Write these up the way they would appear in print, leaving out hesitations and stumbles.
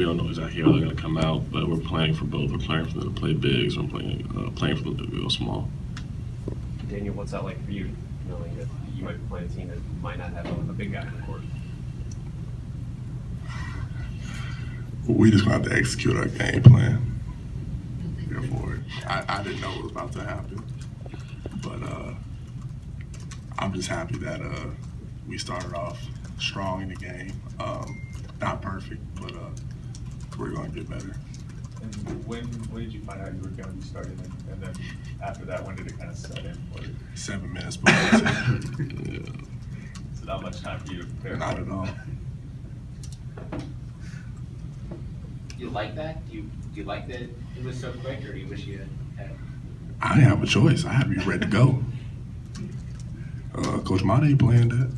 we don't know exactly how they're going to come out, but we're playing for both. We're playing for them to play bigs. We're playing for them to go small. Daniel, what's that like for you, knowing that you might be playing a team that might not have a big guy on the court? We just going to have to execute our game plan. Therefore, I didn't know it was about to happen, but I'm just happy that we started off strong in the game. Not perfect, but we're going to get better. And when did you find out you were going to be starting, and then after that, when did it kind of set in for you? 7 minutes before. So not much time for you to prepare. Not at all. Do you like that? Do you like that it was so quick, or do you wish you had? I didn't have a choice. I had to be ready to go. Coach Mata ain't playing that.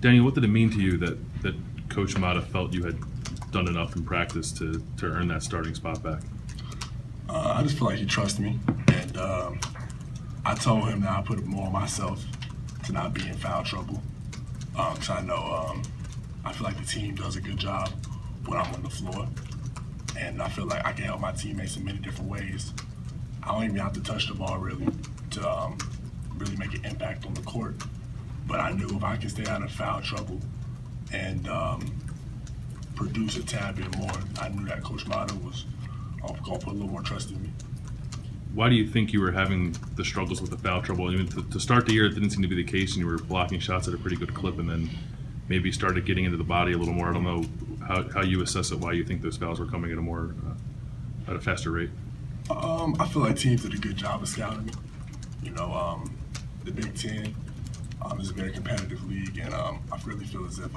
Daniel, what did it mean to you that Coach Mata felt you had done enough in practice to earn that starting spot back? I just feel like he trusts me, and I told him that I put more on myself to not be in foul trouble. Because I know I feel like the team does a good job when I'm on the floor, and I feel like I can help my teammates in many different ways. I don't even have to touch the ball really to really make an impact on the court. But I knew if I could stay out of foul trouble and produce a tad bit more, I knew that Coach Mata was going to put a little more trust in me. Why do you think you were having the struggles with the foul trouble? I mean, to start the year, it didn't seem to be the case, and you were blocking shots at a pretty good clip, and then maybe started getting into the body a little more. I don't know how you assess it, why you think those fouls were coming at a faster rate. I feel like teams did a good job of scouting me. You know, the Big Ten is a very competitive league, and I really feel as if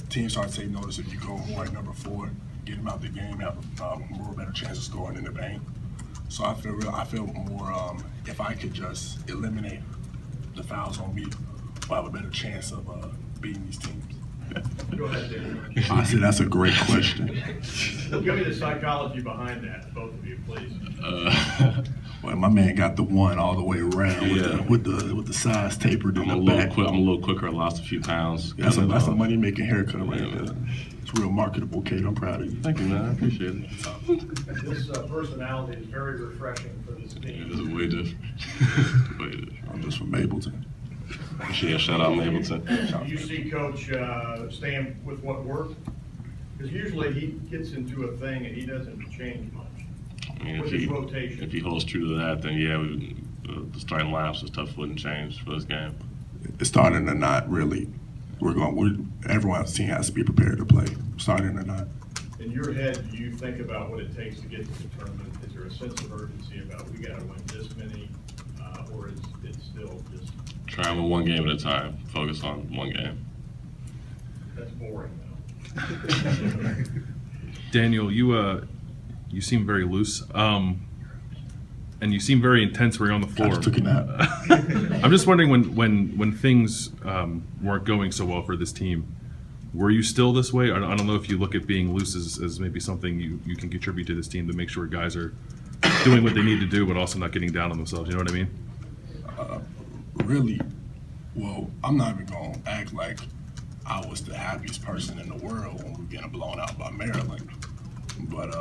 teams start to take notice if you go more at number 4, get them out the game, have a more better chance of scoring in the paint. So I feel more if I could just eliminate the fouls on me, we'll have a better chance of beating these teams. Go ahead, Daniel. I said that's a great question. Give me the psychology behind that, both of you, please. Well, my man got the one all the way around with the size tapered in the back. I'm a little quicker. I lost a few pounds. That's a money-making haircut right there. It's real marketable, Kate. I'm proud of you. Thank you, man. I appreciate it. This personality is very refreshing for this team. It's way different. Way different. I'm just from Mapleton. Yeah, shout out Mapleton. Do you see Coach staying with what worked? Because usually he gets into a thing and he doesn't change much. I mean, With his rotation. if he holds true to that, then yeah, the starting lineups and stuff wouldn't change for this game. It's starting to not really. Everyone on the team has to be prepared to play. Starting to not. In your head, do you think about what it takes to get to the tournament? Is there a sense of urgency about we got to win this many, or is it still just? Try and win one game at a time. Focus on one game. That's boring, though. Daniel, you seem very loose, and you seem very intense when you're on the floor. I just took a nap. I'm just wondering when things weren't going so well for this team, were you still this way? I don't know if you look at being loose as maybe something you can contribute to this team to make sure guys are doing what they need to do, but also not getting down on themselves. You know what I mean? Really, well, I'm not even going to act like I was the happiest person in the world when we were getting blown out by Maryland. But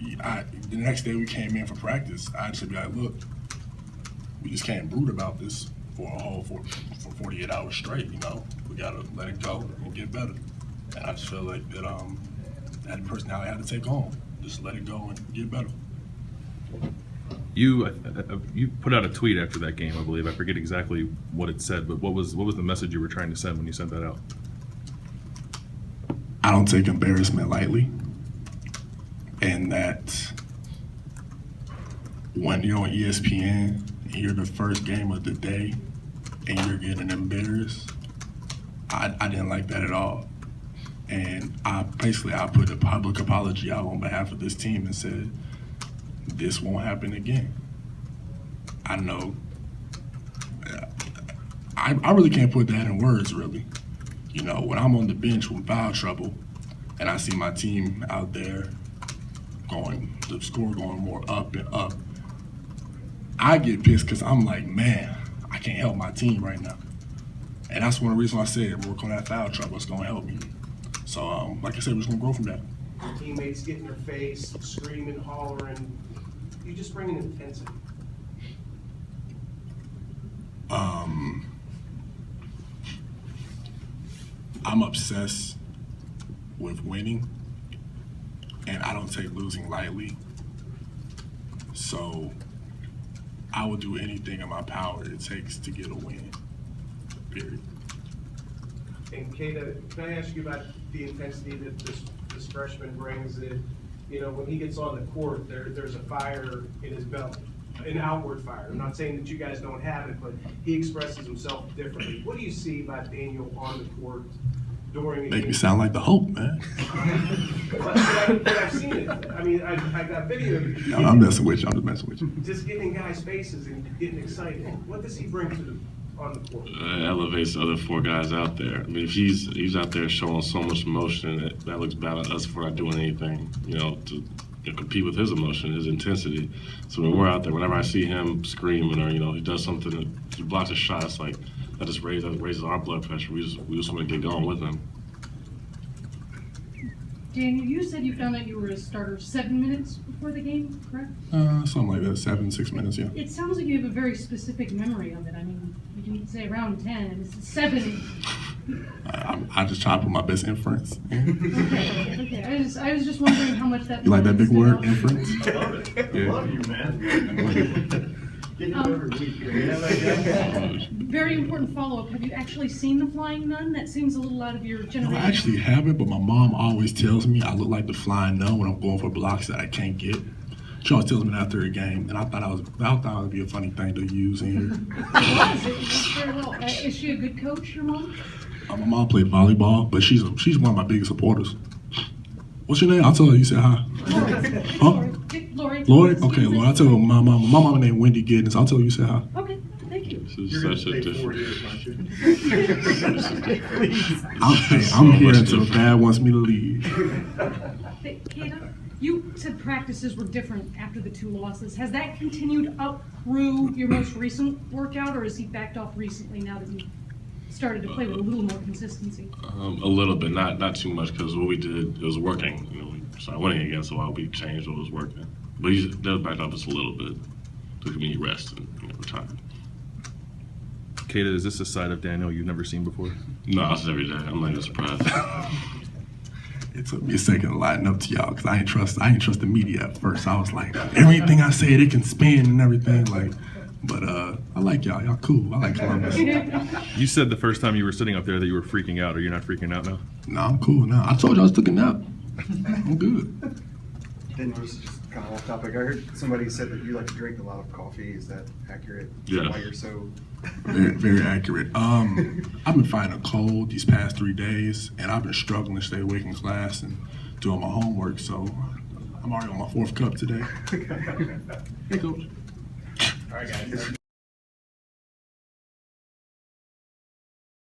the next day we came in for practice, I just be like, look, we just can't brood about this for 48 hours straight, you know. We got to let it go and get better. And I just feel like that that personality I had to take on. Just let it go and get better. You put out a tweet after that game, I believe. I forget exactly what it said, but what was the message you were trying to send when you sent that out? I don't take embarrassment lightly, and that when you're on ESPN and you're the first game of the day and you're getting embarrassed, I didn't like that at all. And I put a public apology out on behalf of this team and said, this won't happen again. I know. I really can't put that in words, really. You know, when I'm on the bench with foul trouble and I see my team out there the score going more up and up, I get pissed because I'm like, man, I can't help my team right now. And that's one of the reasons why I said work on that foul trouble. It's going to help me. So, like I said, we're just going to grow from that. Your teammates get in your face, screaming, hollering. You just bring an intensity. I'm obsessed with winning, and I don't take losing lightly. So I will do anything in my power it takes to get a win. Period. And Kata, can I ask you about the intensity that this freshman brings? That, you know, when he gets on the court, there's a fire in his belly, an outward fire. I'm not saying that you guys don't have it, but he expresses himself differently. What do you see about Daniel on the court during a Make me game? sound like the Hope, man. But I've seen it. I mean, I got video of you. No, I'm messing with you. I'm just messing with you. Just getting in guys' faces and getting excited. What does he bring to on the court? Elevates the other 4 guys out there. I mean, if he's out there showing so much emotion, that looks bad at us for not doing anything, you know, to compete with his emotion, his intensity. So when we're out there, whenever I see him screaming or, you know, he does something, he blocks a shot, it's like, that just raises our blood pressure. We just want to get going with him. Daniel, you said you found out you were a starter 7 minutes before the game, correct? Something like that, 6 minutes, yeah. It sounds like you have a very specific memory of it. I mean, you can say around 10, and it's 7. I just try to put my best inference. Okay. I was just wondering how much that. You like that big stood word, out. inference? I love it. I love you, man. Getting it every week. Very important follow-up. Have you actually seen the Flying Nun? That seems a little out of your No, generation. I actually haven't, but my mom always tells me I look like the flying nun when I'm going for blocks that I can't get. She always tells me that after a game, and I thought it would be a funny thing to use in here. It was very well. Is she a good coach, your mom? My mom played volleyball, but she's one of my biggest supporters. What's your name? I'll tell her you said hi. Huh? Lori. Lloyd? Okay, Lloyd. I'll tell her my mama named Wendy Giddens. I'll tell her you said hi. Okay, thank you. This is You're gonna such a stay 4 different. years, aren't you? I'm here much until different. Dad wants me to leave. Hey, Kata, you said practices were different after the 2 losses. Has that continued up through your most recent workout, or has he backed off recently now that you started to play with a little more consistency? A little bit, not too much, because what we did, it was working. You know, we started winning again, so we changed what was working. But he does back up just a little bit. Took me rest and time. Kata, is this a side of Daniel you've never seen before? No, it's every day. I'm not even surprised. It took me a second to lighten up to y'all because I ain't trust the media at first. I was like, everything I say, they can spin and everything. Like, but I like y'all. Y'all cool. I like Columbus. You said the first time you were sitting up there that you were freaking out. Are you not freaking out now? No, I'm cool now. I told you I was took a nap. I'm good. Daniel, this is just kind of off topic. I heard somebody said that you like to drink a lot of coffee. Is that accurate? Is that Yeah. why you're so... Very, very accurate. I've been fighting a cold these past 3 days, and I've been struggling to stay awake in class and doing my homework. So I'm already on my 4th cup today. Hey, coach. All right, guys.